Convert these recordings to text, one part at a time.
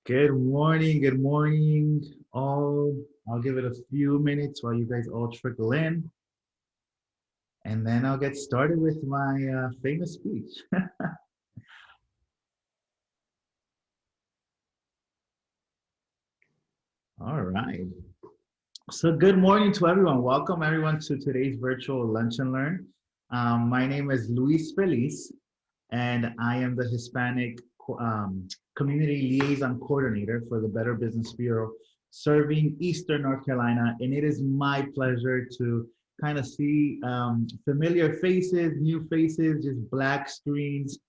Good morning, all. I'll give it a few minutes while you guys all trickle in, and then I'll get started with my famous speech. All right. So, good morning to everyone. Welcome, everyone, to today's virtual Lunch and Learn. My name is Luis Feliz, and I am the Hispanic Community Liaison Coordinator for the Better Business Bureau, serving Eastern North Carolina. And it is my pleasure to kind of see familiar faces, new faces, just black screens.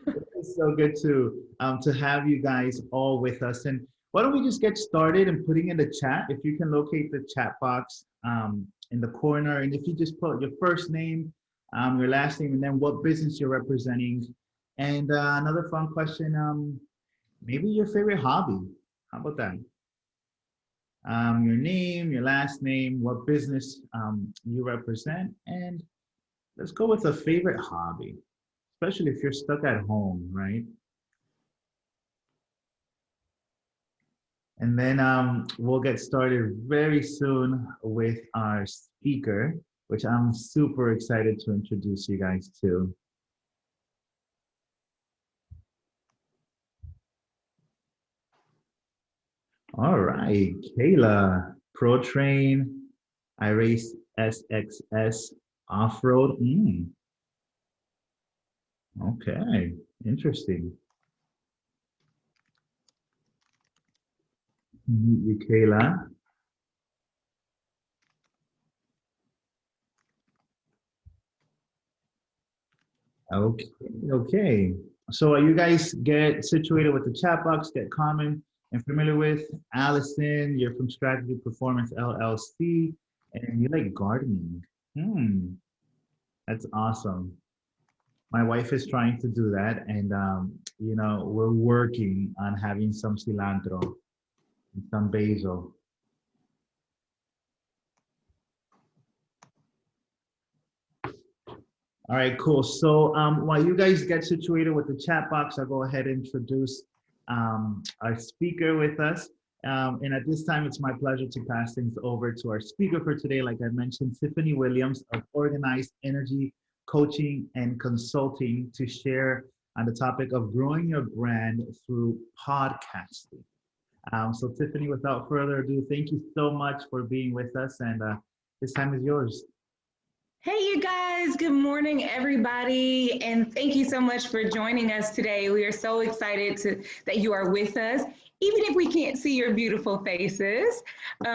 It's so good to have you guys all with us. And why don't we just get started and putting in the chat, if you can locate the chat box in the corner, and if you just put your first name, your last name, and then what business you're representing. And another fun question, maybe your favorite hobby. How about that? Your name, your last name, what business you represent, and let's go with a favorite hobby, especially if you're stuck at home, right? And then we'll get started very soon with our speaker, which I'm super excited to introduce you guys to. All right, Kayla, Pro Train, I race SXS off-road. Okay, interesting. Meet you, Kayla. Okay, okay. So you guys get situated with the chat box, get common and familiar with. Allison, you're from Strategy Performance LLC, and you like gardening. Hmm, that's awesome. My wife is trying to do that, and we're working on having some cilantro and some basil. All right, cool. So while you guys get situated with the chat box, I'll go ahead and introduce our speaker with us. And at this time, it's my pleasure to pass things over to our speaker for today. Like I mentioned, Tiffany Williams of Organized Energy Coaching and Consulting, to share on the topic of growing your brand through podcasting. So Tiffany, without further ado, thank you so much for being with us, and this time is yours. Hey, you guys, good morning, everybody. And thank you so much for joining us today. We are so excited that you are with us. Even if we can't see your beautiful faces,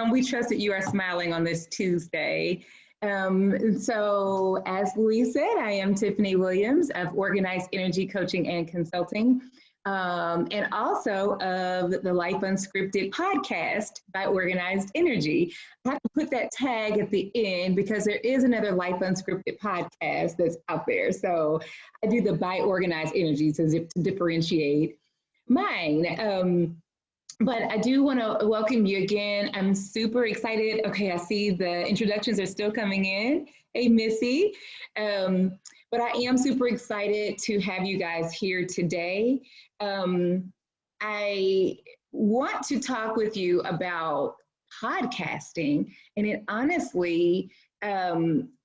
we trust that you are smiling on this Tuesday. So as Louise said, I am Tiffany Williams of Organized Energy Coaching and Consulting. And also of the Life Unscripted podcast by Organized Energy. I have to put that tag at the end because there is another Life Unscripted podcast that's out there. So I do the by Organized Energy to differentiate mine. But I do want to welcome you again. I'm super excited. Okay, I see the introductions are still coming in. Hey, Missy. But I am super excited to have you guys here today. I want to talk with you about podcasting, and it honestly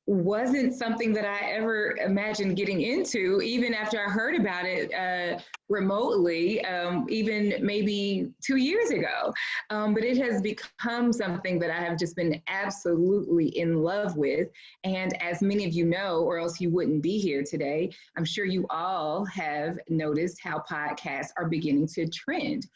wasn't something that I ever imagined getting into, even after I heard about it remotely, even maybe 2 years ago. But it has become something that I have just been absolutely in love with. And as many of you know, or else you wouldn't be here today, I'm sure you all have noticed how podcasts are beginning to trend.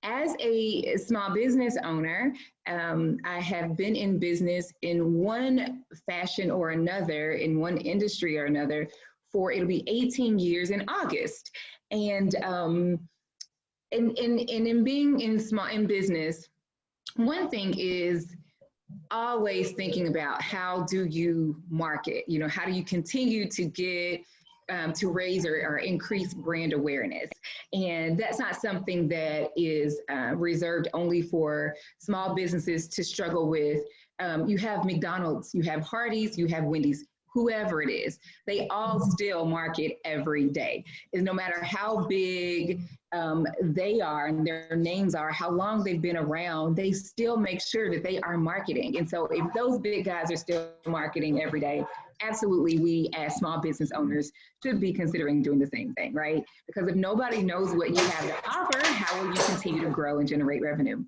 As a small business owner, I have been in business in one fashion or another, in one industry or another, for it'll be 18 years in August. And in being in business, one thing is always thinking about how do you market? You know, how do you continue to get to raise or increase brand awareness. And that's not something that is reserved only for small businesses to struggle with. You have McDonald's, you have Hardee's, you have Wendy's. whoever it is, they all still market every day. And no matter how big they are and their names are, how long they've been around, they still make sure that they are marketing. And so if those big guys are still marketing every day, absolutely, we as small business owners should be considering doing the same thing, right? Because if nobody knows what you have to offer, how will you continue to grow and generate revenue?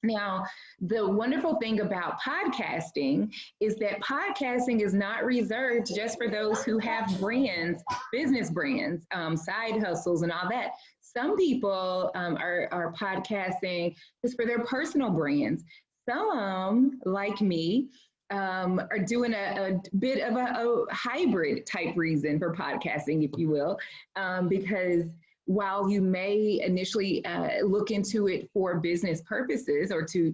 Now, the wonderful thing about podcasting is that podcasting is not reserved just for those who have brands, business brands, side hustles and all that. Some people are podcasting just for their personal brands. Some, like me, are doing a bit of a hybrid type reason for podcasting, if you will, because while you may initially look into it for business purposes or to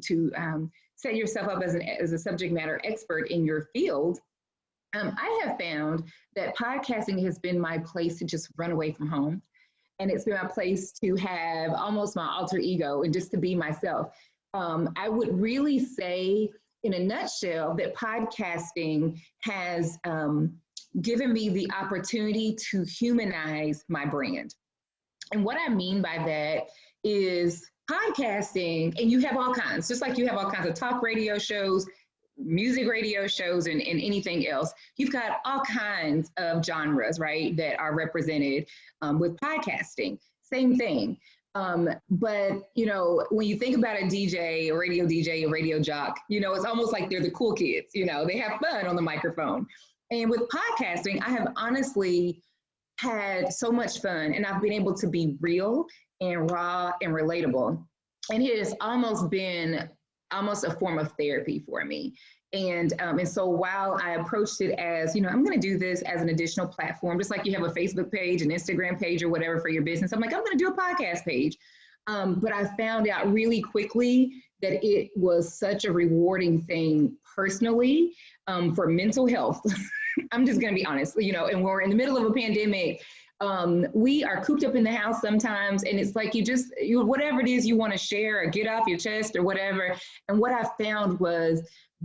set yourself up as a subject matter expert in your field, I have found that podcasting has been my place to just run away from home. And it's been my place to have almost my alter ego and just to be myself. I would really say in a nutshell that podcasting has given me the opportunity to humanize my brand. And what I mean by that is podcasting, and you have all kinds, just like you have all kinds of talk radio shows, music radio shows, and anything else. You've got all kinds of genres, right, that are represented with podcasting. Same thing. But, you know, when you think about a DJ, a radio jock, you know, it's almost like they're the cool kids, you know, they have fun on the microphone. And with podcasting, I have honestly had so much fun, and I've been able to be real and raw and relatable. And it has almost been a form of therapy for me. And so while I approached it as, you know, I'm going to do this as an additional platform, just like you have a Facebook page, an Instagram page, or whatever for your business, I'm like, I'm going to do a podcast page. But I found out really quickly that it was such a rewarding thing personally for mental health. I'm just going to be honest, you know, and when we're in the middle of a pandemic, we are cooped up in the house sometimes, and it's like you whatever it is you want to share or get off your chest or whatever. And what I found was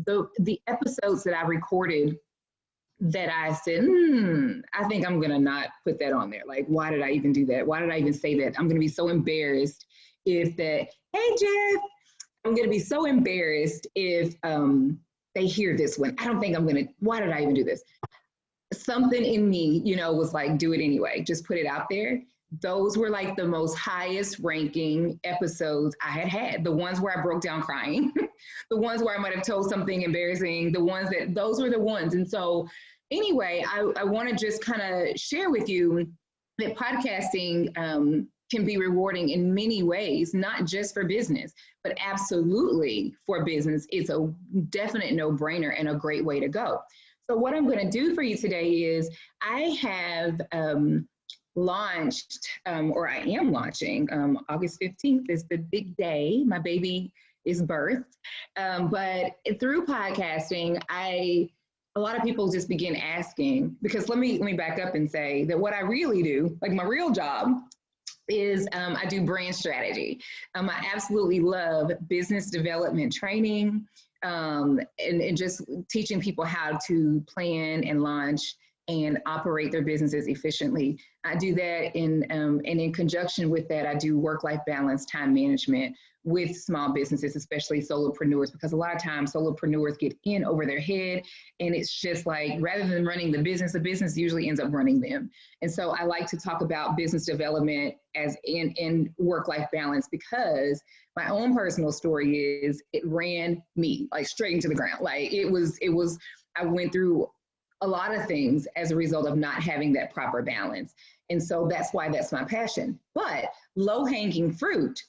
the episodes that I recorded that I said, I think I'm going to not put that on there. Like, why did I even do that? Why did I even say that? I'm going to be so embarrassed if that, hey, Jeff, I'm going to be so embarrassed if they hear this one. I don't think I'm going to, why did I even do this? Something in me, you know, was like, do it anyway. Just put it out there. Those were like the most highest ranking episodes I had. The ones where I broke down crying, the ones where I might have told something embarrassing, those were the ones. And so anyway, I want to just kind of share with you that podcasting can be rewarding in many ways, not just for business, but absolutely for business. It's a definite no-brainer and a great way to go. So what I'm going to do for you today is I have launched, or I am launching, August 15th is the big day. My baby is birthed. But through podcasting, a lot of people just begin asking, because let me back up and say that what I really do, like my real job, is I do brand strategy. I absolutely love business development training and just teaching people how to plan and launch and operate their businesses efficiently. I do that and in conjunction with that, I do work-life balance, time management with small businesses, especially solopreneurs, because a lot of times solopreneurs get in over their head, and it's just like, rather than running the business usually ends up running them. And so I like to talk about business development as in work-life balance, because my own personal story is it ran me like straight into the ground. Like it was, I went through a lot of things as a result of not having that proper balance. And so that's why that's my passion. But low-hanging fruit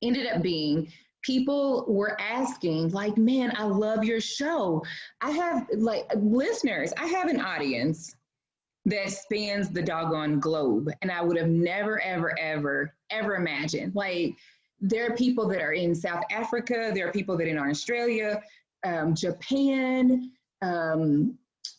ended up being people were asking like, man, I love your show. I have like listeners, I have an audience that spans the doggone globe. And I would have never, ever, ever, ever imagined. Like there are people that are in South Africa. There are people that are in Australia, Japan,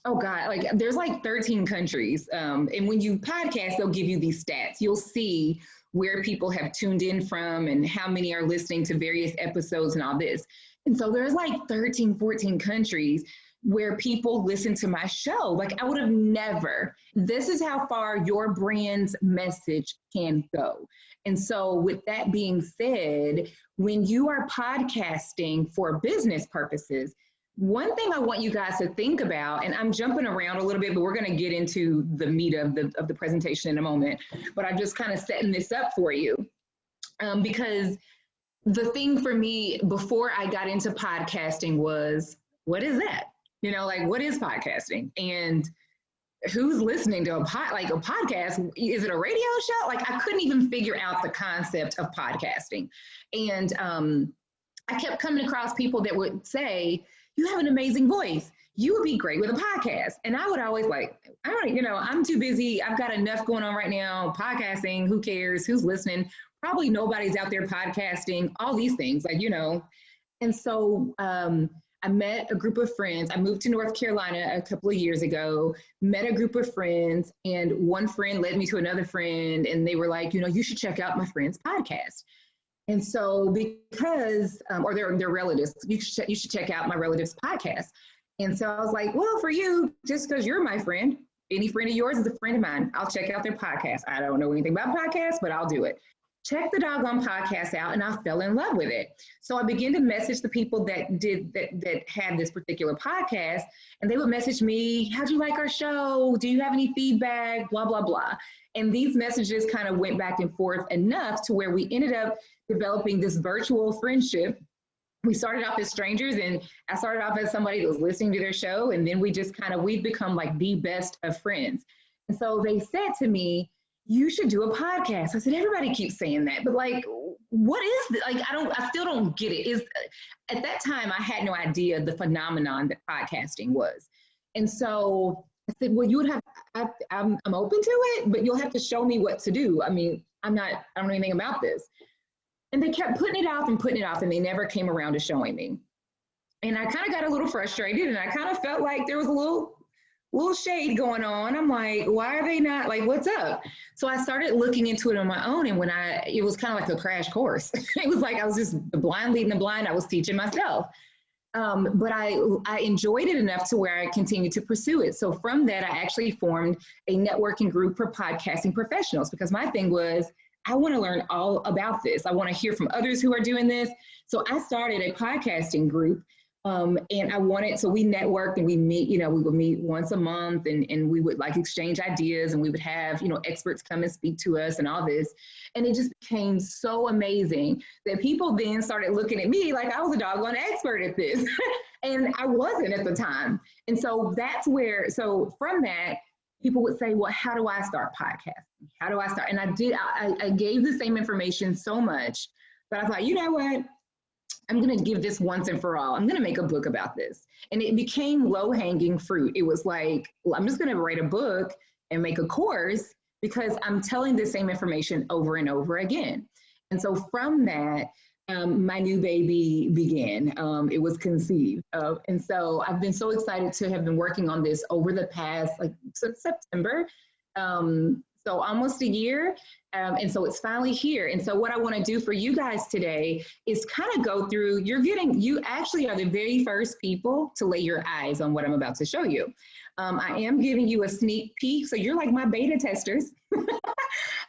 oh God, like there's like 13 countries. And when you podcast, they'll give you these stats. You'll see where people have tuned in from and how many are listening to various episodes and all this. And so there's like 13, 14 countries. where people listen to my show. Like I would have never, this is how far your brand's message can go. And so with that being said, when you are podcasting for business purposes, one thing I want you guys to think about, and I'm jumping around a little bit, but we're going to get into the meat of the presentation in a moment, but I'm just kind of setting this up for you because the thing for me before I got into podcasting was, what is that? You know, like what is podcasting? And who's listening to a podcast? Is it a radio show? Like I couldn't even figure out the concept of podcasting. And I kept coming across people that would say, you have an amazing voice. You would be great with a podcast. And I would always like, I'm too busy. I've got enough going on right now. Podcasting, who cares? Who's listening? Probably nobody's out there podcasting, all these things, And so I met a group of friends. I moved to North Carolina a couple of years ago, met a group of friends, and one friend led me to another friend, and they were like, you should check out my friend's podcast. And so because, or their relatives, you should check out my relative's podcast. And so I was like, well, for you, just because you're my friend, any friend of yours is a friend of mine. I'll check out their podcast. I don't know anything about podcasts, but I'll do it. Check the doggone podcast out, and I fell in love with it. So I began to message the people that had this particular podcast, and they would message me, how'd you like our show? Do you have any feedback? Blah, blah, blah. And these messages kind of went back and forth enough to where we ended up developing this virtual friendship. We started off as strangers, and I started off as somebody that was listening to their show, and then we've become like the best of friends. And so they said to me, you should do a podcast. I said, everybody keeps saying that, but like, what is it? Like, I still don't get it. At that time, I had no idea the phenomenon that podcasting was. And so I said, well, I'm open to it, but you'll have to show me what to do. I mean, I don't know anything about this. And they kept putting it off, and they never came around to showing me. And I kind of got a little frustrated, and I kind of felt like there was a little shade going on. I'm like, why are they not, like, what's up? So I started looking into it on my own, and it was kind of like a crash course. It was like I was just the blind leading the blind. I was teaching myself. But I enjoyed it enough to where I continued to pursue it. So from that, I actually formed a networking group for podcasting professionals, because my thing was, I want to learn all about this. I want to hear from others who are doing this. So I started a podcasting group. And so we networked, and we would meet once a month, and we would like exchange ideas, and we would have, experts come and speak to us and all this. And it just became so amazing that people then started looking at me like I was a doggone expert at this. And I wasn't at the time. And so so from that, people would say, well, how do I start podcasting? How do I start? And I gave the same information so much, but I thought, you know what? I'm going to give this once and for all. I'm going to make a book about this. And it became low-hanging fruit. It was like, well, I'm just going to write a book and make a course, because I'm telling the same information over and over again. And so from that, my new baby began. It was conceived. And so I've been so excited to have been working on this over the past, since September. So almost a year. And so it's finally here. And so what I want to do for you guys today is kind of go through, you actually are the very first people to lay your eyes on what I'm about to show you. I am giving you a sneak peek. So you're like my beta testers.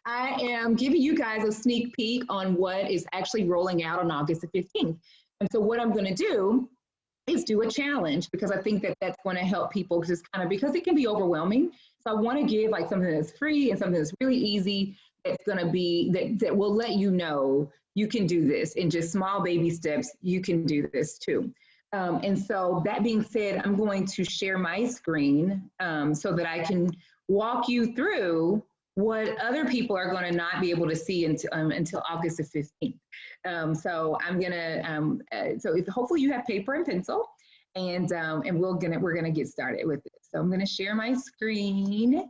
I am giving you guys a sneak peek on what is actually rolling out on August the 15th. And so what I'm going to do is do a challenge, because I think that that's going to help people, because it can be overwhelming. So I want to give like something that's free and something that's really easy, that's going to be, that will let you know you can do this in just small baby steps. You can do this too. And so that being said, I'm going to share my screen so that I can walk you through what other people are going to not be able to see until August the 15th. So I'm going to, hopefully you have paper and pencil, and we're going to get started with it. So I'm going to share my screen.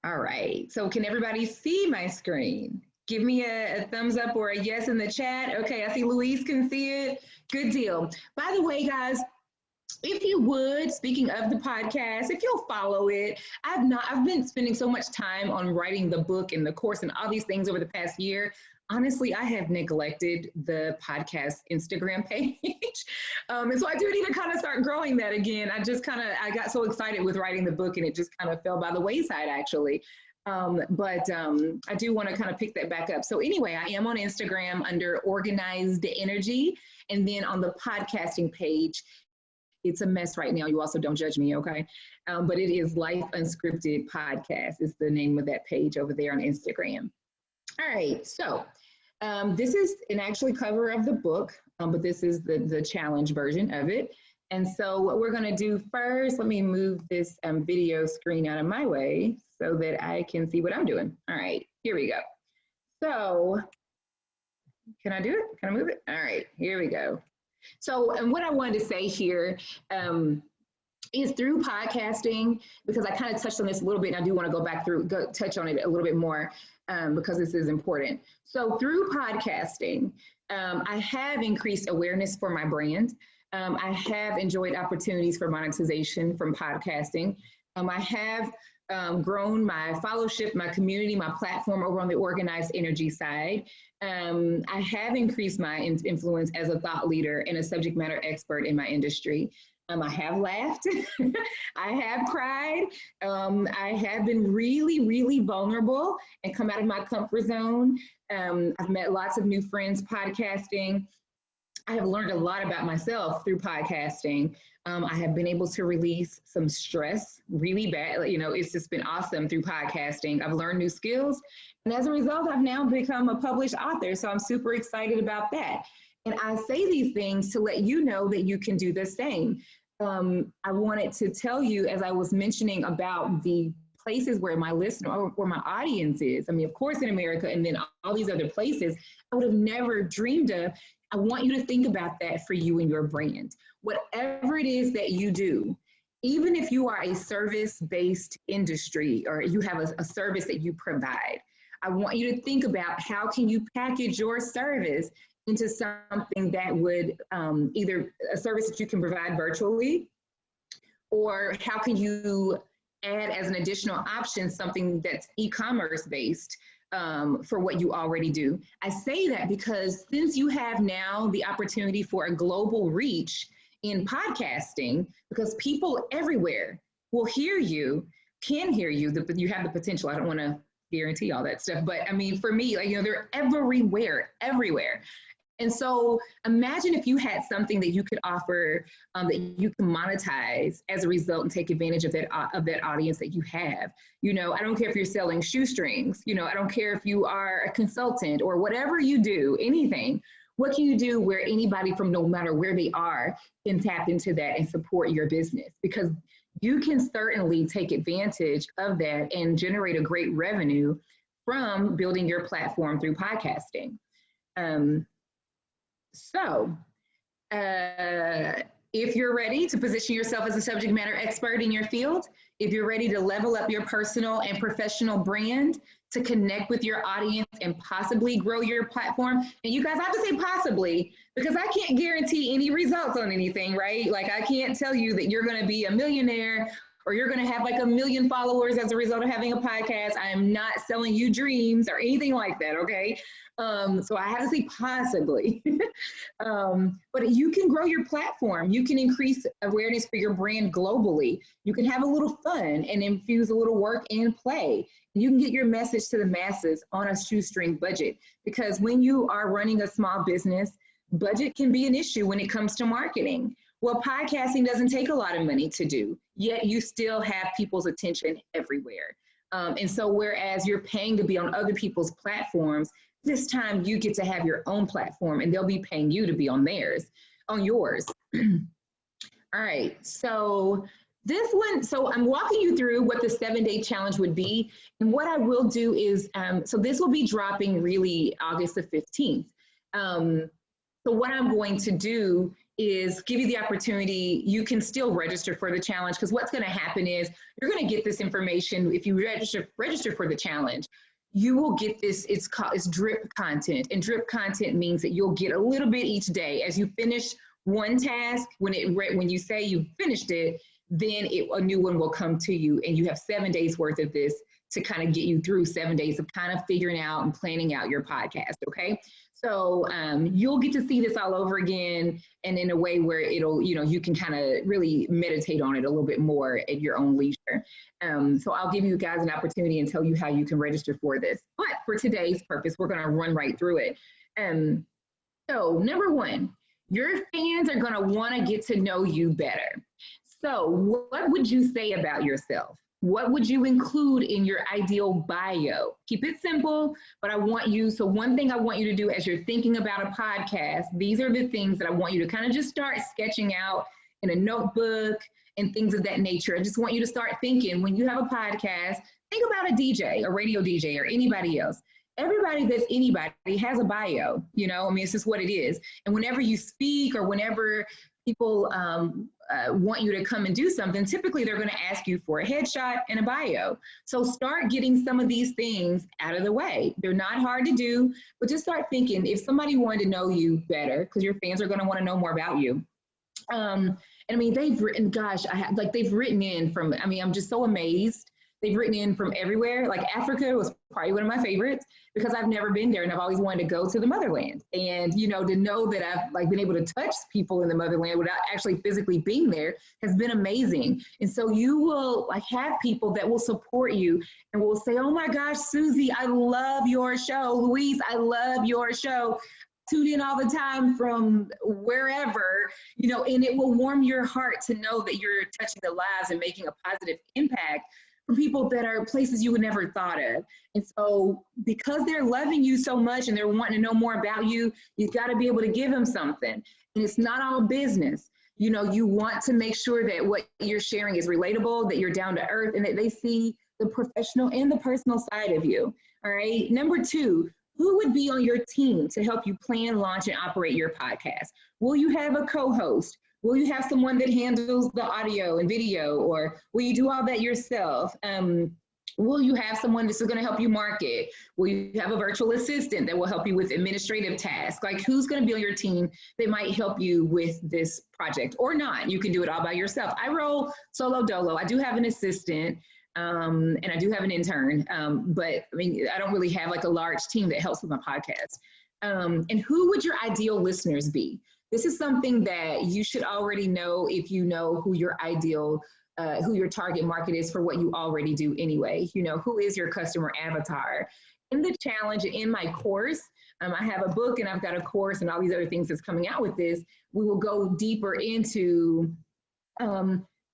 All right, so can everybody see my screen? Give me a thumbs up or a yes in the chat. Okay, I see Louise can see it. Good deal. By the way, guys, if you would, speaking of the podcast, if you'll follow it, I've been spending so much time on writing the book and the course and all these things over the past year. honestly, I have neglected the podcast Instagram page. And so I do need to kind of start growing that again. I got so excited with writing the book and it just kind of fell by the wayside actually. But I do want to kind of pick that back up. So anyway, I am on Instagram under Organized Energy. And then on the podcasting page, it's a mess right now. You also don't judge me, okay? But it is Life Unscripted Podcast is the name of that page over there on Instagram. All right, so this is an actual cover of the book, but this is the challenge version of it. And so what we're gonna do first, let me move this video screen out of my way so that I can see what I'm doing. All right, here we go. So, can I do it? Can I move it? All right, here we go. So, and what I wanted to say here is through podcasting, because I kind of touched on this a little bit, and I do want to go back through, touch on it a little bit more because this is important. So through podcasting, I have increased awareness for my brand. I have enjoyed opportunities for monetization from podcasting. I have grown my followership, my community, my platform over on the Organized Energy side. I have increased my influence as a thought leader and a subject matter expert in my industry. I have laughed, I have cried, I have been really, really vulnerable and come out of my comfort zone. I've met lots of new friends podcasting. I have learned a lot about myself through podcasting. I have been able to release some stress really bad. You know, it's just been awesome through podcasting. I've learned new skills. And as a result, I've now become a published author. So I'm super excited about that. And I say these things to let you know that you can do the same. I wanted to tell you, as I was mentioning about the places where my listener or where my audience is. I mean, of course, in America and then all these other places, I would have never dreamed of. I want you to think about that for you and your brand. Whatever it is that you do, even if you are a service-based industry or you have a service that you provide, I want you to think about how can you package your service into something that would either a service that you can provide virtually, or how can you add as an additional option something that's e-commerce based for what you already do. I say that because since you have now the opportunity for a global reach in podcasting, because people everywhere will hear you, can hear you, you have the potential. I don't want to guarantee all that stuff, but I mean, for me, like, you know, they're everywhere. And so imagine if you had something that you could offer that you can monetize as a result and take advantage of that audience that you have. You know, I don't care if you're selling shoestrings, you know, I don't care if you are a consultant or whatever you do, anything. What can you do where anybody from no matter where they are can tap into that and support your business? Because you can certainly take advantage of that and generate a great revenue from building your platform through podcasting. So if you're ready to position yourself as a subject matter expert in your field, if you're ready to level up your personal and professional brand, to connect with your audience and possibly grow your platform, and you guys have to say possibly, because I can't guarantee any results on anything, right? Like, I can't tell you that you're going to be a millionaire or you're going to have like 1 million followers as a result of having a podcast. I am not selling you dreams or anything like that, okay? So I have to say possibly, but you can grow your platform. You can increase awareness for your brand globally. You can have a little fun and infuse a little work and play. You can get your message to the masses on a shoestring budget, because when you are running a small business, budget can be an issue when it comes to marketing. Well, podcasting doesn't take a lot of money to do, yet you still have people's attention everywhere. And so whereas you're paying to be on other people's platforms, this time you get to have your own platform and they'll be paying you to be on yours. All right, so this one, so I'm walking you through what the 7-day challenge would be. And what I will do is, so this will be dropping really August the 15th. So what I'm going to do is give you the opportunity. You can still register for the challenge, because what's going to happen is you're going to get this information if you register for the challenge. You will get this, it's drip content, and drip content means that you'll get a little bit each day as you finish one task. When you say you finished it, then a new one will come to you, and you have 7 days worth of this to kind of get you through 7 days of kind of figuring out and planning out your podcast, okay? So you'll get to see this all over again, and in a way where it'll, you can kind of really meditate on it a little bit more at your own leisure. So I'll give you guys an opportunity and tell you how you can register for this. But for today's purpose, we're gonna run right through it. So number one, your fans are gonna wanna get to know you better. So what would you say about yourself? What would you include in your ideal bio? Keep it simple, but so one thing I want you to do as you're thinking about a podcast, these are the things that I want you to kind of just start sketching out in a notebook and things of that nature. I just want you to start thinking, when you have a podcast, think about a DJ, a radio DJ, or anybody else. Everybody that's anybody has a bio, it's just what it is. And whenever you speak or whenever people want you to come and do something, typically they're going to ask you for a headshot and a bio. So start getting some of these things out of the way. They're not hard to do, but just start thinking, if somebody wanted to know you better, because your fans are going to want to know more about you. And they've written, they've written in from, I'm just so amazed. They've written in from everywhere. Like Africa was probably one of my favorites because I've never been there and I've always wanted to go to the motherland. And, to know that I've been able to touch people in the motherland without actually physically being there has been amazing. And so you will have people that will support you and will say, oh my gosh, Susie, I love your show. Louise, I love your show. Tune in all the time from wherever, and it will warm your heart to know that you're touching the lives and making a positive impact from people that are places you would never thought of. And so because they're loving you so much and they're wanting to know more about you, you've got to be able to give them something. And it's not all business. You want to make sure that what you're sharing is relatable, that you're down to earth, and that they see the professional and the personal side of you. All right. Number two, who would be on your team to help you plan, launch, and operate your podcast? Will you have a co-host? Will you have someone that handles the audio and video, or will you do all that yourself? Will you have someone that's going to help you market? Will you have a virtual assistant that will help you with administrative tasks? Like, who's going to be on your team that might help you with this project or not? You can do it all by yourself. I roll solo dolo. I do have an assistant. And I do have an intern, but I don't really have a large team that helps with my podcast. And who would your ideal listeners be? This is something that you should already know if you know who your who your target market is for what you already do anyway. Who is your customer avatar? In the challenge, in my course, I have a book and I've got a course and all these other things that's coming out with this. We will go deeper into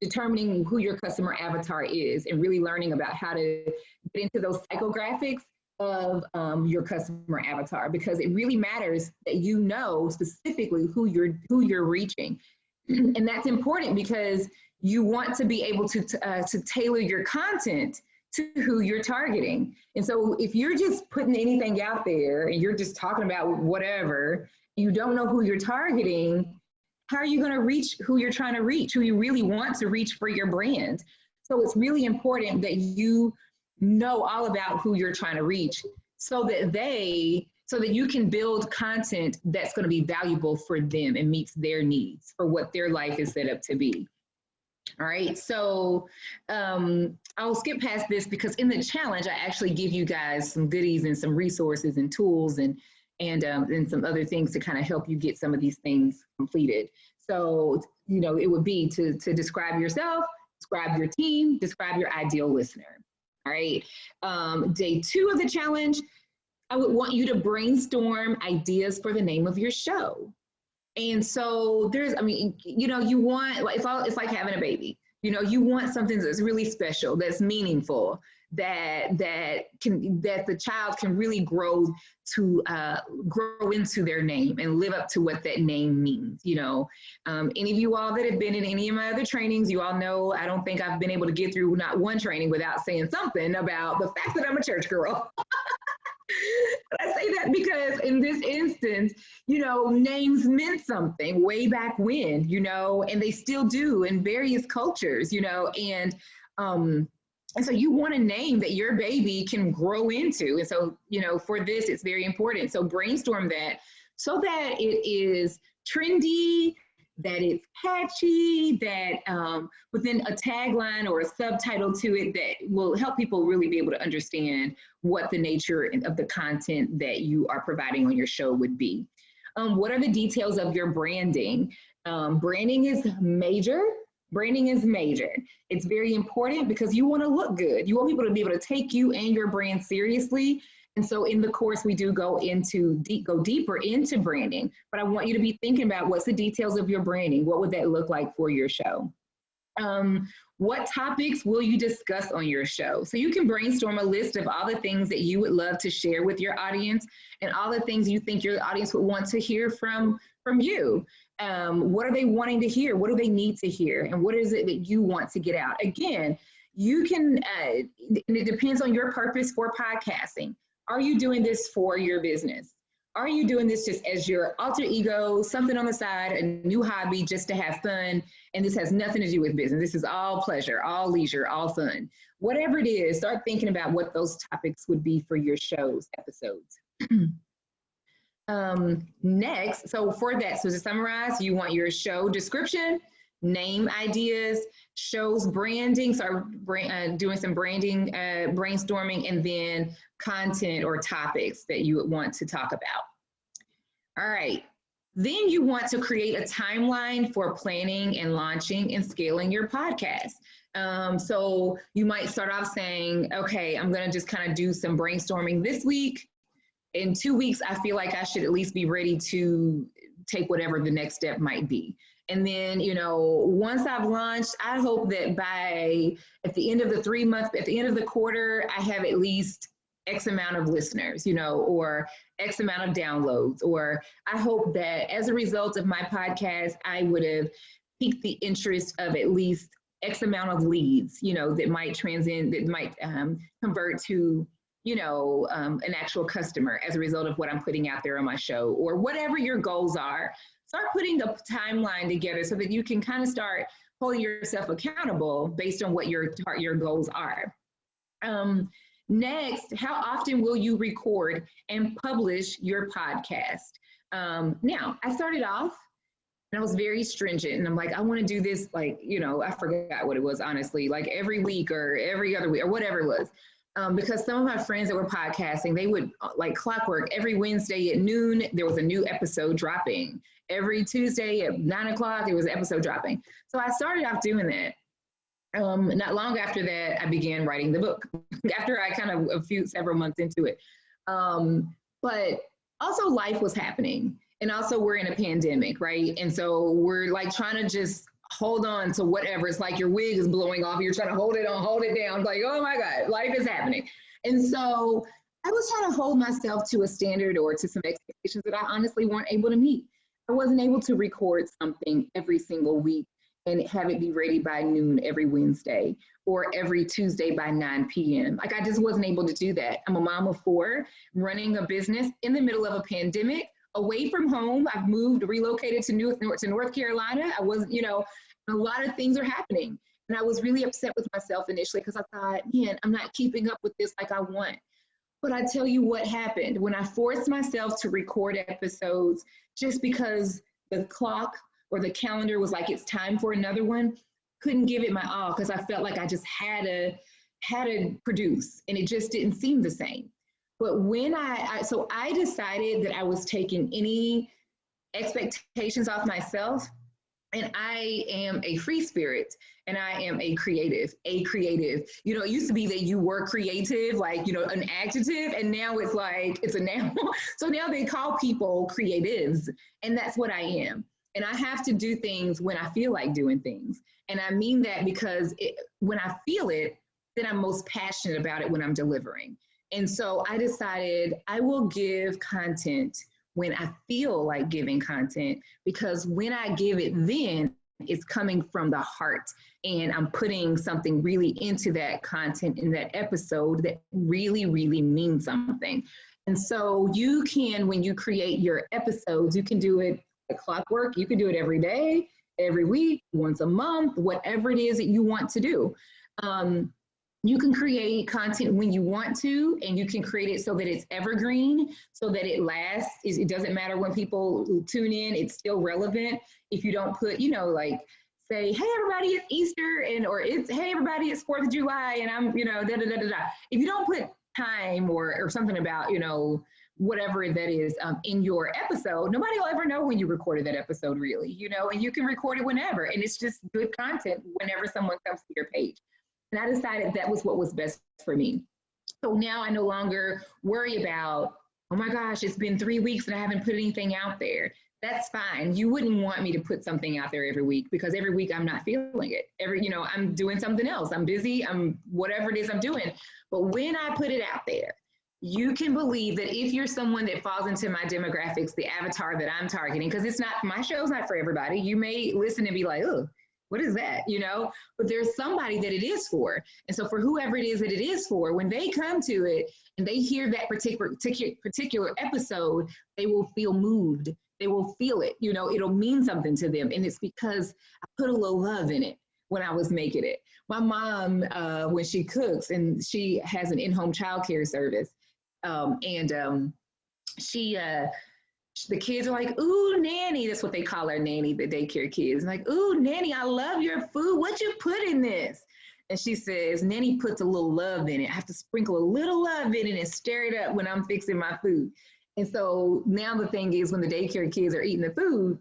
determining who your customer avatar is and really learning about how to get into those psychographics of your customer avatar, because it really matters that specifically who you're reaching. And that's important because you want to be able to tailor your content to who you're targeting. And so if you're just putting anything out there and you're just talking about whatever, you don't know who you're targeting, how are you going to reach who you're trying to reach, who you really want to reach for your brand? So it's really important that you know all about who you're trying to reach so that you can build content that's going to be valuable for them and meets their needs for what their life is set up to be. All right, so I'll skip past this because in the challenge, I actually give you guys some goodies and some resources and tools and some other things to kind of help you get some of these things completed. So, it would be to describe yourself, describe your team, describe your ideal listener. All right. Day 2 of the challenge, I would want you to brainstorm ideas for the name of your show. And so you want, it's like having a baby. You want something that's really special, that's meaningful, that the child can really grow into their name and live up to what that name means. Any of you all that have been in any of my other trainings, you all know I don't think I've been able to get through not one training without saying something about the fact that I'm a church girl. But I say that because in this instance, names meant something way back when, and they still do in various cultures, and so you want a name that your baby can grow into. And so, for this, it's very important. So brainstorm that so that it is trendy, that it's catchy, that within a tagline or a subtitle to it that will help people really be able to understand what the nature of the content that you are providing on your show would be. What are the details of your branding? Branding is major. Branding is major. It's very important because you want to look good. You want people to be able to take you and your brand seriously. And so in the course, we do go deeper into branding, but I want you to be thinking about what's the details of your branding. What would that look like for your show? What topics will you discuss on your show? So you can brainstorm a list of all the things that you would love to share with your audience and all the things you think your audience would want to hear from you. What are they wanting to hear? What do they need to hear? And what is it that you want to get out? Again, you can, and it depends on your purpose for podcasting. Are you doing this for your business? Are you doing this just as your alter ego, something on the side, a new hobby just to have fun? And this has nothing to do with business. This is all pleasure, all leisure, all fun. Whatever it is, start thinking about what those topics would be for your show's episodes. Next, so for that, so to summarize, you want your show description, name ideas, shows branding, start doing some branding, brainstorming, and then content or topics that you would want to talk about. All right, then you want to create a timeline for planning and launching and scaling your podcast. So you might start off saying, okay, I'm gonna just kind of do some brainstorming this week. In 2 weeks, I feel like I should at least be ready to take whatever the next step might be. And then, you know, once I've launched, I hope that at the end of the 3 months, at the end of the quarter, I have at least X amount of listeners, you know, or X amount of downloads. Or I hope that as a result of my podcast, I would have piqued the interest of at least X amount of leads, you know, that might convert to, you know, an actual customer as a result of what I'm putting out there on my show, or whatever your goals are. Start putting a timeline together so that you can kind of start holding yourself accountable based on what your goals are. Next, how often will you record and publish your podcast? Now, I started off and I was very stringent, and I'm like, I want to do this, like, you know, I forgot what it was, honestly, like every week or every other week or whatever it was. Because some of my friends that were podcasting, they would, like clockwork, every Wednesday at noon, there was a new episode dropping. Every Tuesday at 9 o'clock, there was an episode dropping. So I started off doing that. Not long after that, I began writing the book, after I kind of several months into it. But also life was happening. And also we're in a pandemic, right? And so we're like trying to just hold on to whatever. It's like your wig is blowing off. You're trying to hold it on, hold it down. It's like, oh my God, life is happening. And so I was trying to hold myself to a standard or to some expectations that I honestly weren't able to meet. I wasn't able to record something every single week and have it be ready by noon every Wednesday or every Tuesday by 9 p.m. Like, I just wasn't able to do that. I'm a mom of 4, running a business in the middle of a pandemic, away from home. I've relocated to North Carolina. I wasn't, you know, a lot of things are happening. And I was really upset with myself initially because I thought, man, I'm not keeping up with this like I want. But I tell you what happened. When I forced myself to record episodes just because the clock or the calendar was like, it's time for another one, couldn't give it my all because I felt like I just had to produce, and it just didn't seem the same. But when so I decided that I was taking any expectations off myself, and I am a free spirit, and I am a creative. You know, it used to be that you were creative, like, you know, an adjective, and now it's like, it's a noun. So now they call people creatives, and that's what I am. And I have to do things when I feel like doing things. And I mean that because when I feel it, then I'm most passionate about it when I'm delivering. And so I decided I will give content when I feel like giving content, because when I give it, then it's coming from the heart, and I'm putting something really into that content in that episode that really, really means something. And so you can, when you create your episodes, you can do it like clockwork. You can do it every day, every week, once a month, whatever it is that you want to do. You can create content when you want to, and you can create it so that it's evergreen, so that it lasts. It doesn't matter when people tune in, it's still relevant. If you don't put, like, say, hey, everybody, it's Easter, or it's, hey, everybody, it's 4th of July, and I'm, da, da, da, da, da. If you don't put time or something about, whatever that is in your episode, nobody will ever know when you recorded that episode, really, and you can record it whenever, and it's just good content whenever someone comes to your page. And I decided that was what was best for me. So now I no longer worry about, oh my gosh, it's been 3 weeks and I haven't put anything out there. That's fine. You wouldn't want me to put something out there every week, because every week I'm not feeling it. I'm doing something else. I'm busy. I'm whatever it is I'm doing. But when I put it out there, you can believe that if you're someone that falls into my demographics, the avatar that I'm targeting, because my show's not for everybody. You may listen and be like, oh, what is that? But there's somebody that it is for. And so for whoever it is that it is for, when they come to it and they hear that particular episode, they will feel moved. They will feel it, it'll mean something to them. And it's because I put a little love in it when I was making it. My mom, when she cooks, and she has an in-home childcare service, the kids are like, ooh, nanny. That's what they call her, nanny, the daycare kids. Like, ooh, nanny, I love your food. What you put in this? And she says, nanny puts a little love in it. I have to sprinkle a little love in it and stir it up when I'm fixing my food. And so now the thing is, when the daycare kids are eating the food,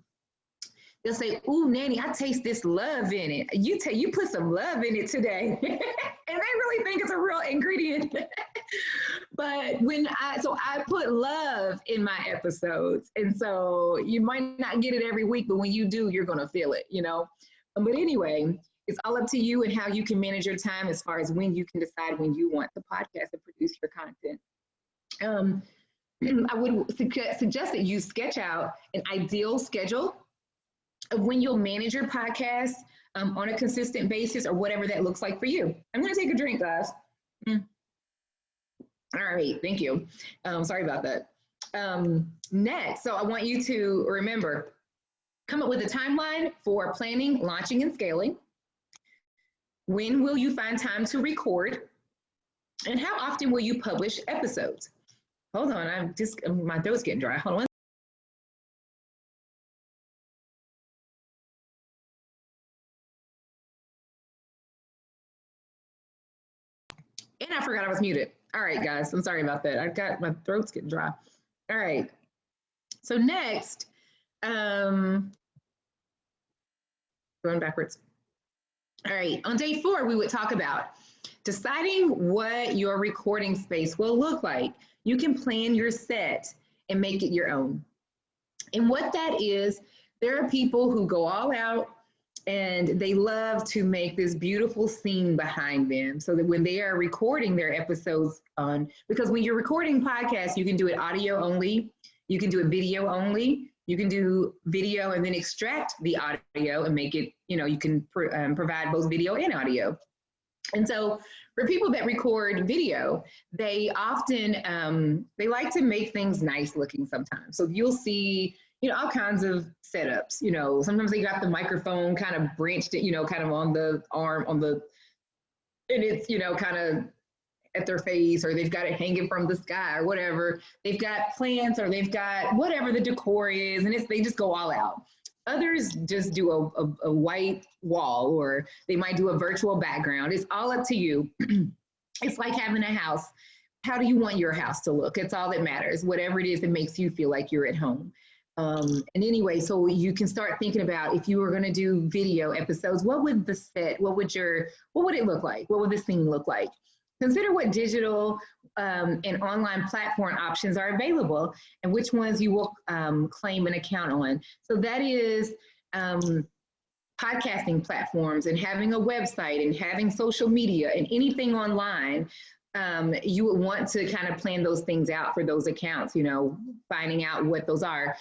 they'll say, ooh, nanny, I taste this love in it. You put some love in it today. And they really think it's a real ingredient. But I put love in my episodes. And so you might not get it every week, but when you do, you're going to feel it, But anyway, it's all up to you and how you can manage your time as far as when you can decide when you want to podcast and produce your content. I would suggest that you sketch out an ideal schedule of when you'll manage your podcast on a consistent basis, or whatever that looks like for you. I'm going to take a drink, guys. All right, thank you. Sorry about that. Next, so I want you to remember, come up with a timeline for planning, launching, and scaling. When will you find time to record? And how often will you publish episodes? Hold on, my throat's getting dry. Hold on. And I forgot I was muted. All right, guys, I'm sorry about that. My throat's getting dry. All right. So next, going backwards. All right, on day 4, we would talk about deciding what your recording space will look like. You can plan your set and make it your own. And what that is, there are people who go all out and they love to make this beautiful scene behind them, so that when they are recording their episodes because when you're recording podcasts, you can do it audio only, you can do it video only, you can do video and then extract the audio and make it, you can provide both video and audio. And so for people that record video, they often, they like to make things nice looking sometimes. So you'll see, all kinds of setups, sometimes they got the microphone kind of branched, kind of on the arm, and it's, kind of at their face, or they've got it hanging from the sky or whatever. They've got plants, or they've got whatever the decor is, and they just go all out. Others just do a white wall, or they might do a virtual background. It's all up to you. It's like having a house. How do you want your house to look? It's all that matters, whatever it is that makes you feel like you're at home. And anyway, so you can start thinking about, if you were going to do video episodes, what would the set, what would it look like? What would the scene look like? Consider what digital and online platform options are available, and which ones you will claim an account on. So that is podcasting platforms, and having a website, and having social media, and anything online. You would want to kind of plan those things out for those accounts, finding out what those are.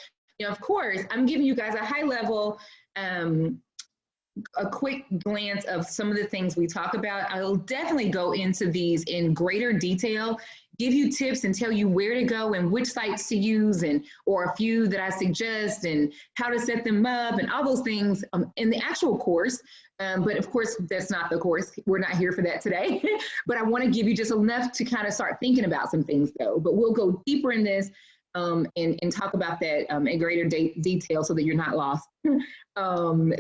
Of course, I'm giving you guys a high level, a quick glance of some of the things we talk about. I'll definitely go into these in greater detail, give you tips and tell you where to go and which sites to use, or a few that I suggest, and how to set them up, and all those things in the actual course. But of course, that's not the course. We're not here for that today. But I want to give you just enough to kind of start thinking about some things, though. But we'll go deeper in this and talk about that in greater detail so that you're not lost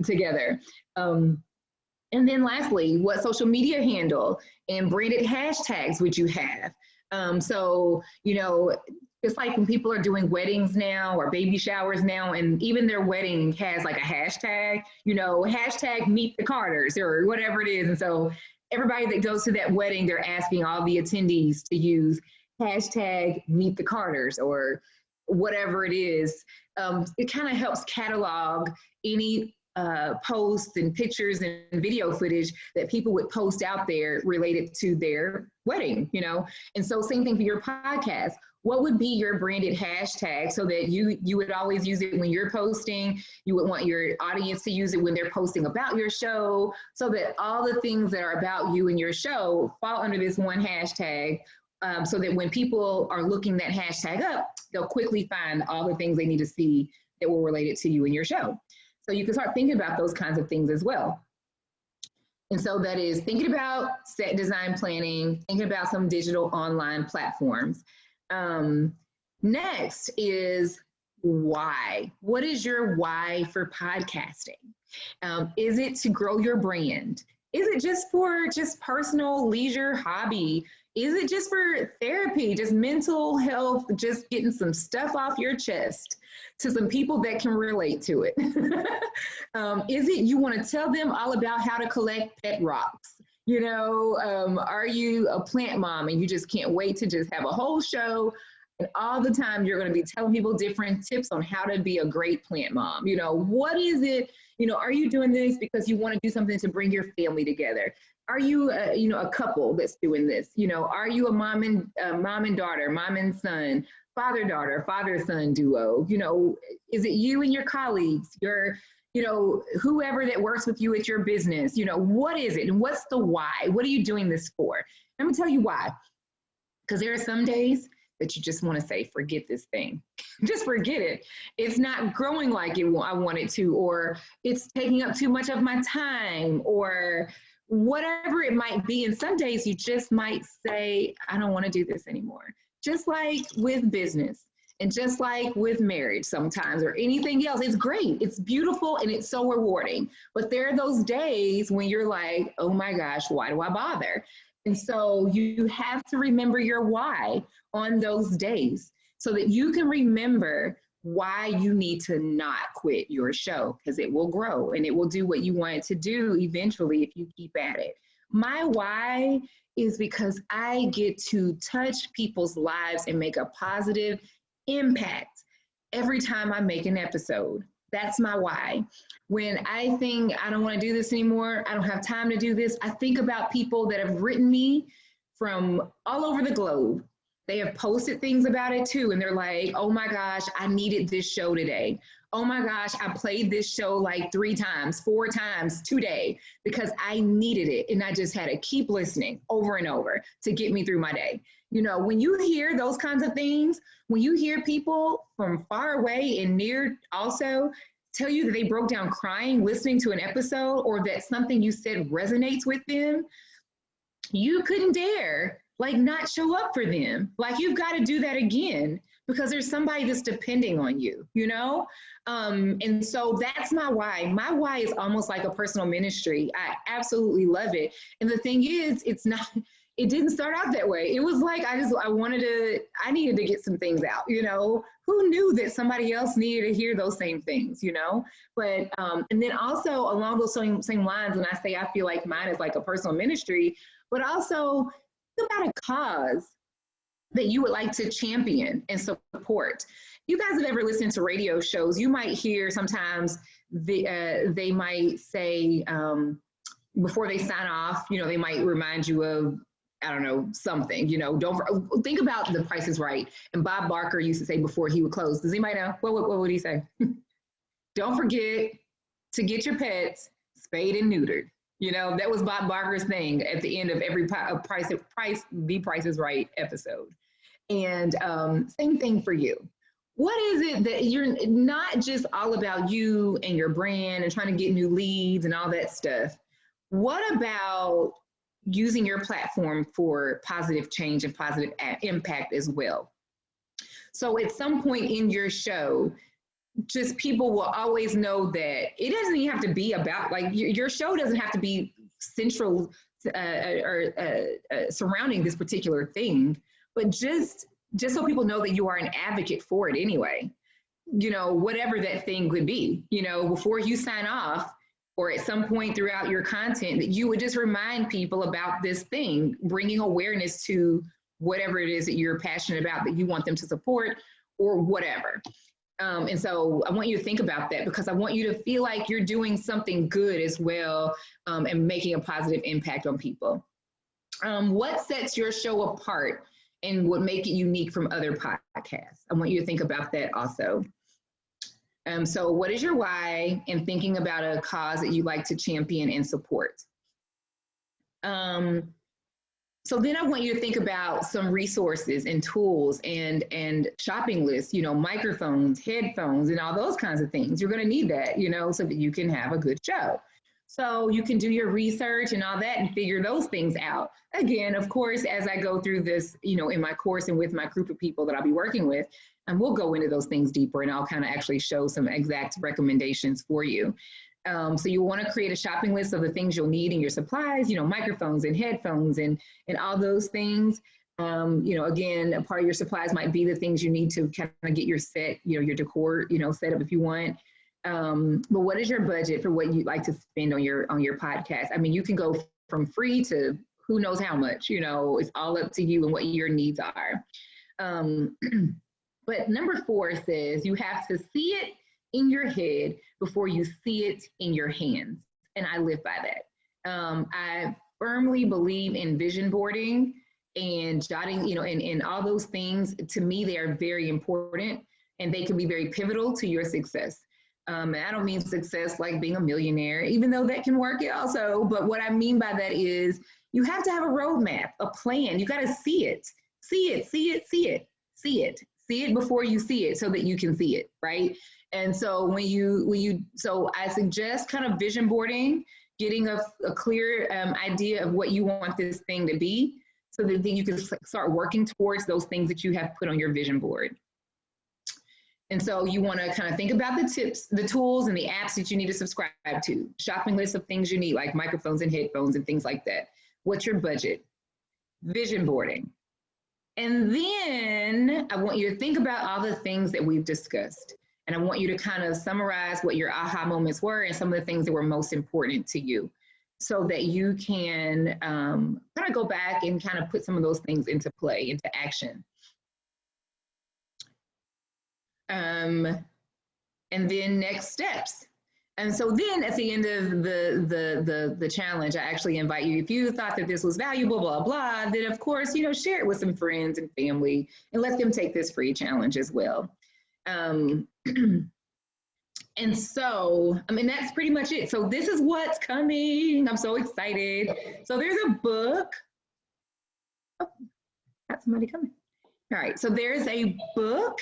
together. And then lastly, what social media handle and branded hashtags would you have? So, you know, it's like when people are doing weddings now or baby showers now, and even their wedding has like a hashtag, you know, hashtag meet the Carters or whatever it is. And so everybody that goes to that wedding, they're asking all the attendees to use hashtag meet the Carters or whatever it is. It kind of helps catalog any posts and pictures and video footage that people would post out there related to their wedding, you know? And so same thing for your podcast. What would be your branded hashtag so that you would always use it when you're posting? You would want your audience to use it when they're posting about your show, so that all the things that are about you and your show fall under this one hashtag, so that when people are looking that hashtag up, they'll quickly find all the things they need to see that were related to you and your show. So you can start thinking about those kinds of things as well. And so that is thinking about set design planning, thinking about some digital online platforms. Next is why. What is your why for podcasting? Is it to grow your brand? Is it just for personal leisure hobby? Is it just for therapy, just mental health, just getting some stuff off your chest to some people that can relate to it? Is it you want to tell them all about how to collect pet rocks? You know, are you a plant mom and you just can't wait to just have a whole show and all the time you're going to be telling people different tips on how to be a great plant mom? You know, what is it? You know, are you doing this because you want to do something to bring your family together? Are you, you know, a couple that's doing this? You know, are you a mom and daughter, mom and son, father-daughter, father-son duo? You know, is it you and your colleagues, your, you know, whoever that works with you at your business? You know, what is it? And what's the why? What are you doing this for? Let me tell you why. Because there are some days that you just want to say, forget this thing. Just forget it. It's not growing like I want it to, or it's taking up too much of my time, or whatever it might be. And some days you just might say, I don't want to do this anymore. Just like with business and just like with marriage sometimes, or anything else. It's great. It's beautiful and it's so rewarding. But there are those days when you're like, oh my gosh, why do I bother? And so you have to remember your why on those days so that you can remember why you need to not quit your show, because it will grow and it will do what you want it to do eventually if you keep at it. My why is because I get to touch people's lives and make a positive impact every time I make an episode. That's my why. When I think I don't want to do this anymore, I don't have time to do this, I think about people that have written me from all over the globe. They have posted things about it too. And they're like, oh my gosh, I needed this show today. Oh my gosh, I played this show like 3 times, 4 times today because I needed it. And I just had to keep listening over and over to get me through my day. You know, when you hear those kinds of things, when you hear people from far away and near also tell you that they broke down crying listening to an episode, or that something you said resonates with them, you couldn't dare like not show up for them. Like you've got to do that again because there's somebody that's depending on you, you know? And so that's my why. My why is almost like a personal ministry. I absolutely love it. And the thing is, it didn't start out that way. It was like, I needed to get some things out, you know? Who knew that somebody else needed to hear those same things, you know? But, and then also along those same lines, when I say I feel like mine is like a personal ministry, but also think about a cause that you would like to champion and support. You guys have ever listened to radio shows, you might hear sometimes they might say, before they sign off, you know, they might remind you of, I don't know, something, you know, think about The Price is Right. And Bob Barker used to say before he would close, does anybody know? What would he say? Don't forget to get your pets spayed and neutered. You know, that was Bob Barker's thing at the end of every The Price is Right episode. And same thing for you. What is it that you're not just all about you and your brand and trying to get new leads and all that stuff, what about using your platform for positive change and positive impact as well? So at some point in your show, just people will always know that it doesn't even have to be about, like, your show doesn't have to be central surrounding this particular thing, but just so people know that you are an advocate for it anyway. You know, whatever that thing could be, you know, before you sign off or at some point throughout your content, that you would just remind people about this thing, bringing awareness to whatever it is that you're passionate about, that you want them to support or whatever. And so I want you to think about that, because I want you to feel like you're doing something good as well, and making a positive impact on people. What sets your show apart and would make it unique from other podcasts? I want you to think about that also. So what is your why, and thinking about a cause that you like to champion and support? So then I want you to think about some resources and tools and shopping lists, you know, microphones, headphones, and all those kinds of things. You're going to need that, you know, so that you can have a good show. So you can do your research and all that and figure those things out. Again, of course, as I go through this, you know, in my course and with my group of people that I'll be working with, and we'll go into those things deeper, and I'll kind of actually show some exact recommendations for you. So you want to create a shopping list of the things you'll need in your supplies, you know, microphones and headphones and all those things. You know, again, a part of your supplies might be the things you need to kind of get your set, you know, your decor, you know, set up if you want. But what is your budget for what you'd like to spend on your podcast? I mean, you can go from free to who knows how much, you know, it's all up to you and what your needs are. But number 4 says you have to see it in your head before you see it in your hands. And I live by that. I firmly believe in vision boarding and jotting, you know, and all those things. To me, they are very important, and they can be very pivotal to your success. And I don't mean success like being a millionaire, even though that can work also. But what I mean by that is you have to have a roadmap, a plan. You got to see it before you see it, so that you can see it, right? And so so I suggest kind of vision boarding, getting a clear idea of what you want this thing to be, so that then you can start working towards those things that you have put on your vision board. And so you want to kind of think about the tips, the tools, and the apps that you need to subscribe to, shopping lists of things you need, like microphones and headphones and things like that. What's your budget? Vision boarding. And then I want you to think about all the things that we've discussed. And I want you to kind of summarize what your aha moments were and some of the things that were most important to you, so that you can kind of go back and kind of put some of those things into play, into action. And then next steps. And so then at the end of the challenge, I actually invite you, if you thought that this was valuable, blah, blah, then of course, you know, share it with some friends and family and let them take this free challenge as well. And so, I mean, that's pretty much it. So this is what's coming. I'm so excited. So there's a book. Oh, got somebody coming. All right, so there's a book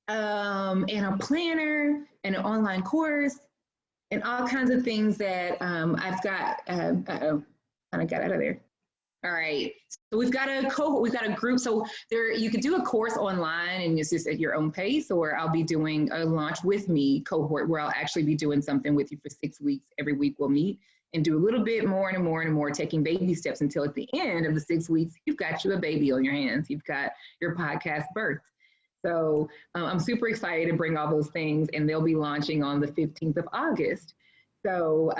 and a planner and an online course and all kinds of things that I've got. Uh-oh, kind of got out of there. All right, so we've got a cohort, we've got a group. So there, you could do a course online and it's just at your own pace, or I'll be doing a launch with me cohort where I'll actually be doing something with you for 6 weeks. Every week we'll meet and do a little bit more and more and more, taking baby steps until at the end of the 6 weeks, you've got you a baby on your hands. You've got your podcast birth. So I'm super excited to bring all those things, and they'll be launching on the 15th of August. So,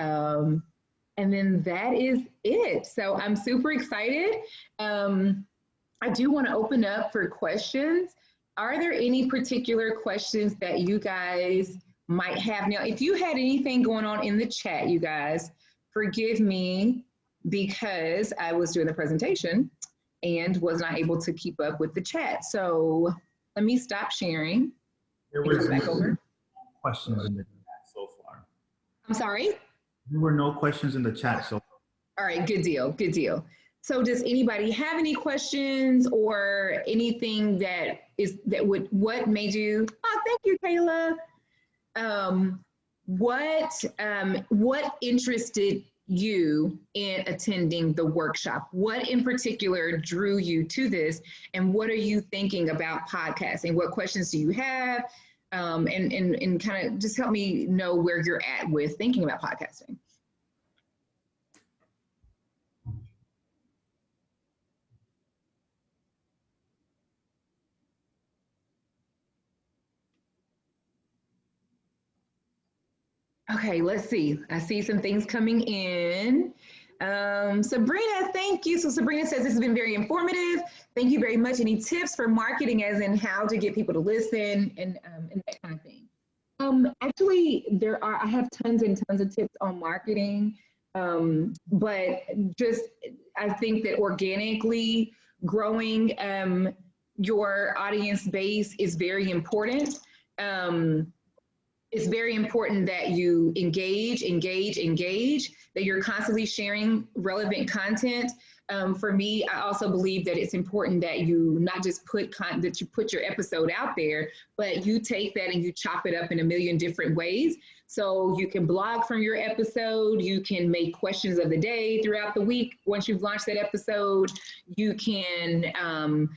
and then that is it. So I'm super excited. I do want to open up for questions. Are there any particular questions that you guys might have? Now, if you had anything going on in the chat, you guys, forgive me, because I was doing the presentation and was not able to keep up with the chat. So let me stop sharing. There was back over. questions in the chat so far. I'm sorry? There were no questions in the chat so far. All right, good deal, good deal. So does anybody have any questions or anything what made you, oh, thank you, Kayla. What interested you in attending the workshop? What in particular drew you to this? And what are you thinking about podcasting? What questions do you have? And kind of just help me know where you're at with thinking about podcasting. Okay, let's see. I see some things coming in. Sabrina, thank you. So Sabrina says this has been very informative. Thank you very much. Any tips for marketing, as in how to get people to listen and that kind of thing? Actually, I have tons and tons of tips on marketing, but just I think that organically growing your audience base is very important. It's very important that you engage, that you're constantly sharing relevant content. For me, I also believe that it's important that you not just that you put your episode out there, but you take that and you chop it up in a million different ways. So you can blog from your episode, you can make questions of the day throughout the week. Once you've launched that episode, you can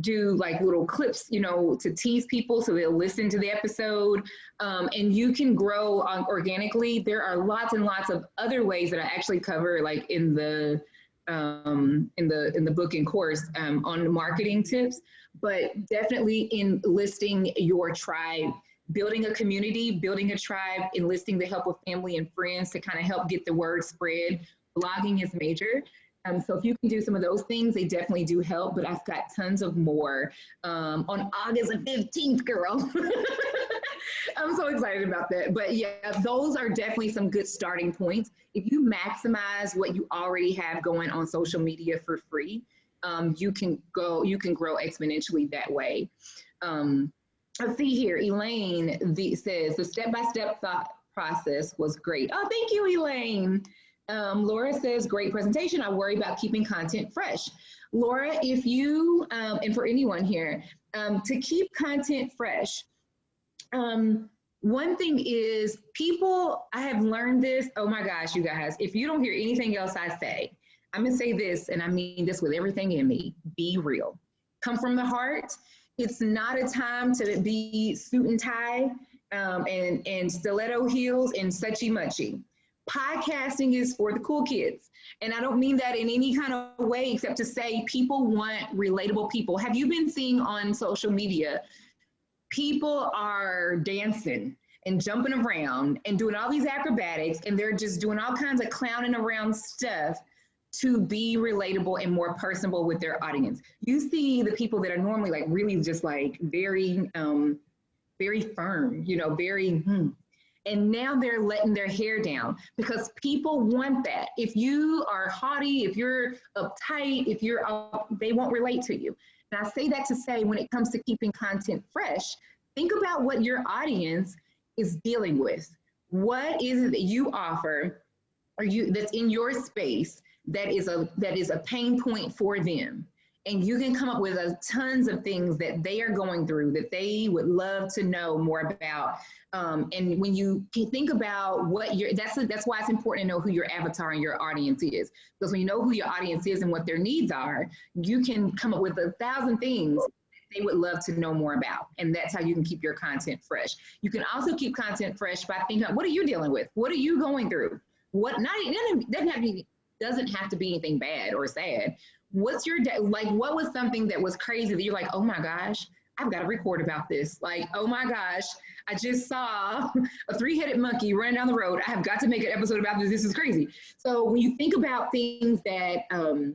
do like little clips, to tease people so they'll listen to the episode, and you can grow organically. There are lots and lots of other ways that I actually cover, like in the book and course, on marketing tips, but definitely in listing your tribe, building a community, building a tribe, enlisting the help of family and friends to kind of help get the word spread. Blogging is major. So if you can do some of those things, they definitely do help, but I've got tons of more on August the 15th, girl. I'm so excited about that. But yeah, those are definitely some good starting points. If you maximize what you already have going on social media for free, you can grow exponentially that way. Let's see here. Elaine says the step-by-step thought process was great. Oh, thank you, Elaine. Laura says, great presentation. I worry about keeping content fresh. Laura, if you, and for anyone here, to keep content fresh, one thing is I have learned this, oh my gosh, you guys, if you don't hear anything else I say, I'm gonna say this, and I mean this with everything in me, be real. Come from the heart. It's not a time to be suit and tie and stiletto heels and suchy-muchy. Podcasting is for the cool kids. And I don't mean that in any kind of way, except to say people want relatable people. Have you been seeing on social media, people are dancing and jumping around and doing all these acrobatics, and they're just doing all kinds of clowning around stuff to be relatable and more personable with their audience. You see the people that are normally like really just like very, very firm, and now they're letting their hair down because people want that. If you are haughty, if you're uptight, they won't relate to you. And I say that to say, when it comes to keeping content fresh, think about what your audience is dealing with. What is it that you offer that's in your space that is a pain point for them? And you can come up with tons of things that they are going through that they would love to know more about. And when you think about that's why it's important to know who your avatar and your audience is. Because when you know who your audience is and what their needs are, you can come up with 1,000 things they would love to know more about. And that's how you can keep your content fresh. You can also keep content fresh by thinking, what are you dealing with? What are you going through? It doesn't have to be anything bad or sad. What's your day? Like, what was something that was crazy that you're like, oh my gosh, I've got to record about this. Like, oh my gosh, I just saw a 3-headed monkey running down the road. I have got to make an episode about this. This is crazy. So when you think about things that was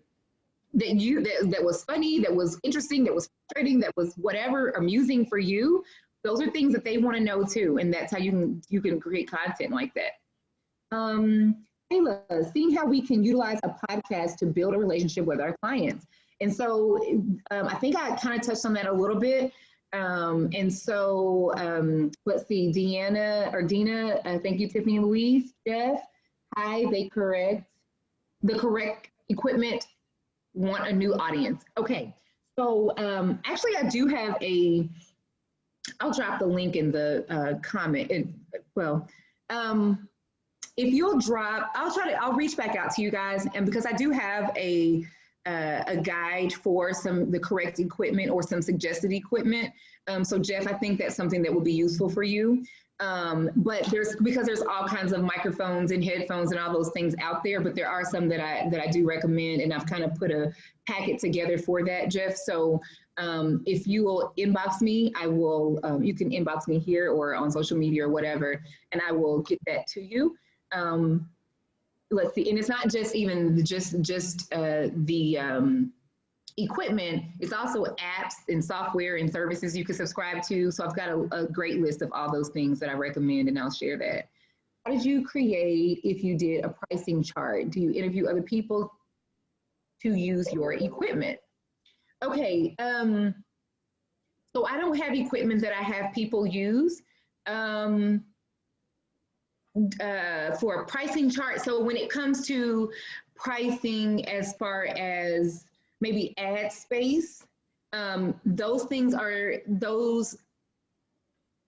funny, that was interesting, that was frustrating, that was whatever, amusing for you, those are things that they want to know too. And that's how you can create content like that. Kayla, seeing how we can utilize a podcast to build a relationship with our clients. And so I think I kind of touched on that a little bit. Let's see, Dina, thank you, Tiffany and Louise. Jeff, hi, the correct equipment, want a new audience. Okay, so actually I do have I'll drop the link in the comment. if you'll drop, I'll reach back out to you guys. And because I do have a guide for the correct equipment or some suggested equipment. So Jeff, I think that's something that would be useful for you. But because there's all kinds of microphones and headphones and all those things out there, but there are some that I do recommend, and I've kind of put a packet together for that, Jeff. So if you will inbox me, I will, you can inbox me here or on social media or whatever, and I will get that to you. Let's see, and it's not just even the equipment, it's also apps and software and services you can subscribe to. So I've got a great list of all those things that I recommend, and I'll share that. How did you create if you did a pricing chart? Do you interview other people to use your equipment? Okay, so I don't have equipment that I have people use for a pricing chart. So when it comes to pricing as far as maybe ad space, those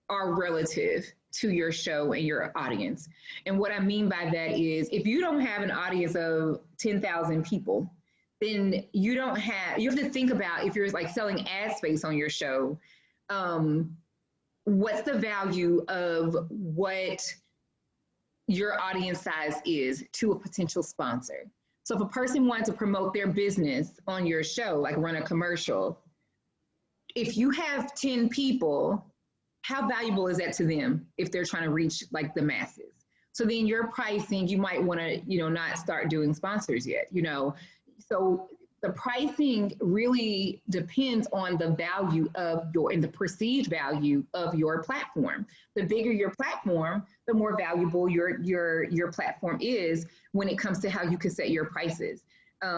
are relative to your show and your audience. And what I mean by that is, if you don't have an audience of 10,000 people, then you have to think about, if you're like selling ad space on your show, what's the value of what your audience size is to a potential sponsor. So if a person wants to promote their business on your show, like run a commercial, if you have 10 people, how valuable is that to them if they're trying to reach like the masses? So then your pricing, you might want to, not start doing sponsors yet, So the pricing really depends on the value of and the perceived value of your platform. The bigger your platform, the more valuable your platform is when it comes to how you can set your prices.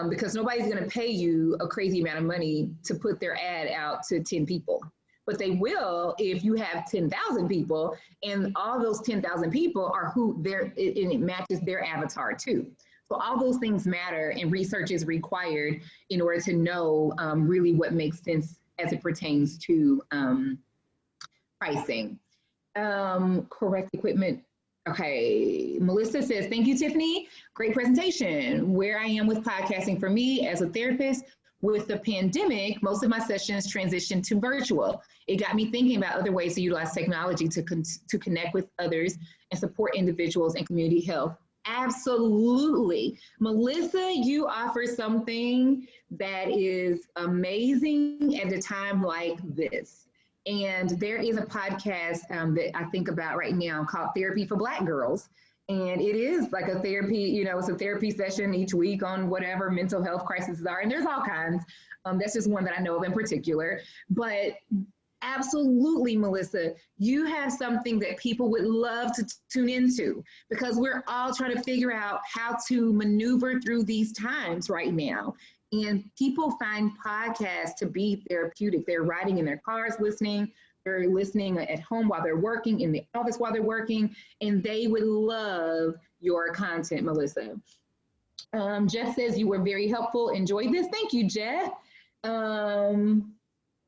Because nobody's going to pay you a crazy amount of money to put their ad out to 10 people. But they will if you have 10,000 people, and all those 10,000 people are and it matches their avatar too. So all those things matter, and research is required in order to know really what makes sense as it pertains to pricing. Correct equipment. Okay, Melissa says, thank you, Tiffany. Great presentation. Where I am with podcasting for me as a therapist, with the pandemic, most of my sessions transitioned to virtual. It got me thinking about other ways to utilize technology to connect with others and support individuals and community health. Absolutely. Melissa, you offer something that is amazing at a time like this. And there is a podcast that I think about right now called Therapy for Black Girls. And it is like a therapy, it's a therapy session each week on whatever mental health crises are. And there's all kinds. That's just one that I know of in particular. But absolutely, Melissa, you have something that people would love to tune into, because we're all trying to figure out how to maneuver through these times right now. And people find podcasts to be therapeutic. They're riding in their cars listening. They're listening at home while they're working, in the office while they're working, and they would love your content, Melissa. Jeff says you were very helpful. Enjoyed this. Thank you, Jeff.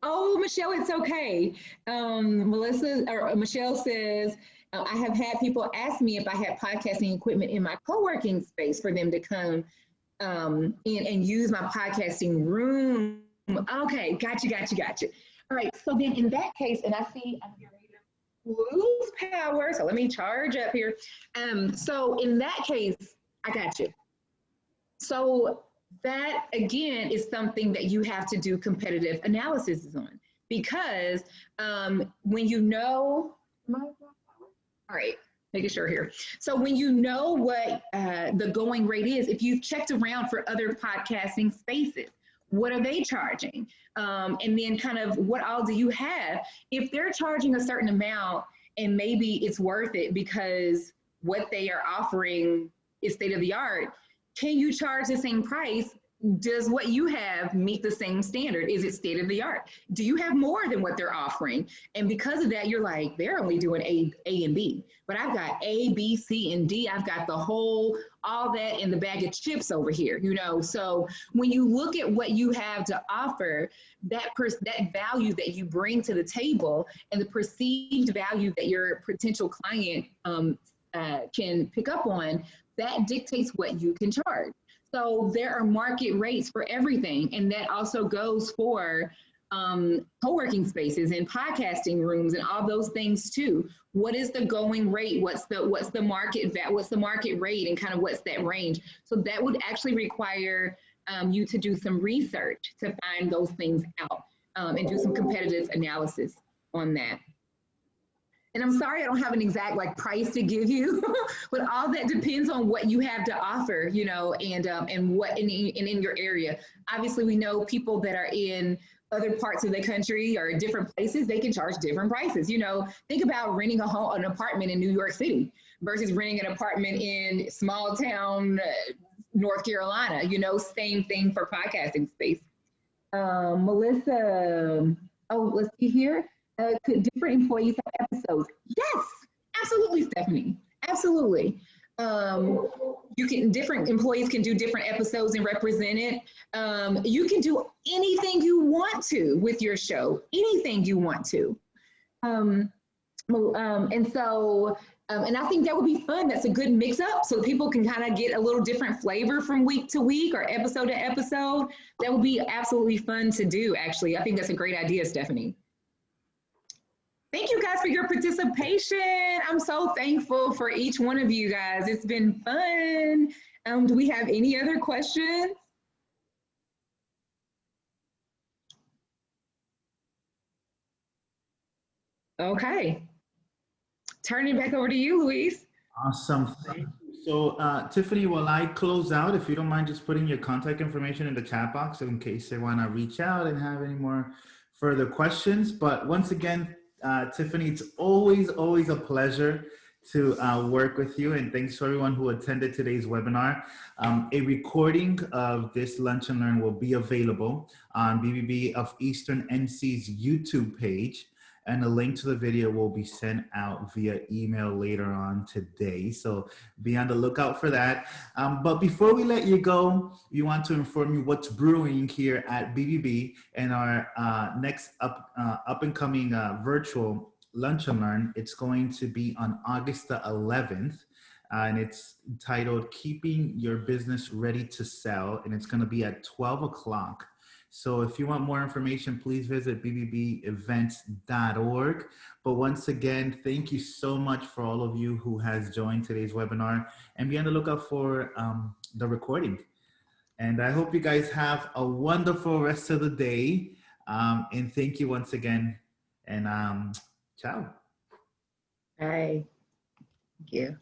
Oh, Michelle, it's okay. Michelle says, I have had people ask me if I had podcasting equipment in my co-working space for them to come in and use my podcasting room. Okay, gotcha. All right, so then in that case, and I see I'm getting ready to lose power, so let me charge up here. So in that case, I got you. So that, again, is something that you have to do competitive analysis on, because when all right, making sure here. So when you know what the going rate is, if you've checked around for other podcasting spaces, what are they charging? And then kind of what all do you have? If they're charging a certain amount and maybe it's worth it because what they are offering is state of the art, can you charge the same price? Does what you have meet the same standard? Is it state of the art? Do you have more than what they're offering? And because of that, you're like, they're only doing A and B, but I've got A, B, C, and D. I've got all that in the bag of chips over here, So when you look at what you have to offer, that value that you bring to the table and the perceived value that your potential client can pick up on, that dictates what you can charge. So there are market rates for everything, and that also goes for co-working spaces and podcasting rooms and all those things too. What is the going rate? What's the market rate, and kind of what's that range? So that would actually require you to do some research to find those things out, and do some competitive analysis on that. And I'm sorry I don't have an exact like price to give you, but all that depends on what you have to offer, you know, and what in your area. Obviously, we know people that are in other parts of the country or different places, they can charge different prices. You know, think about renting an apartment in New York City versus renting an apartment in small town North Carolina. You know, same thing for podcasting space. Melissa, oh, let's see here. Could different employees have episodes? Yes, absolutely, Stephanie. Absolutely. Different employees can do different episodes and represent it. You can do anything you want to with your show, anything you want to. And I think that would be fun. That's a good mix up so people can kind of get a little different flavor from week to week or episode to episode. That would be absolutely fun to do, actually. I think that's a great idea, Stephanie. Thank you guys for your participation. I'm so thankful for each one of you guys. It's been fun. Do we have any other questions? Okay. Turning it back over to you, Luis. Awesome. Thank you. So, Tiffany, while I close out, if you don't mind just putting your contact information in the chat box in case they want to reach out and have any more further questions. But once again, Tiffany, it's always a pleasure to work with you, and thanks to everyone who attended today's webinar. A recording of this Lunch and Learn will be available on BBB of Eastern NC's YouTube page, and a link to the video will be sent out via email later on today. So be on the lookout for that. But before we let you go, we want to inform you what's brewing here at BBB and our next up and coming virtual Lunch and Learn. It's going to be on August the 11th. And it's entitled Keeping Your Business Ready to Sell. And it's going to be at 12 o'clock. So if you want more information, please visit bbbevents.org. But once again, thank you so much for all of you who has joined today's webinar, and be on the lookout for the recording. And I hope you guys have a wonderful rest of the day. And thank you once again. And ciao. Bye. Thank you.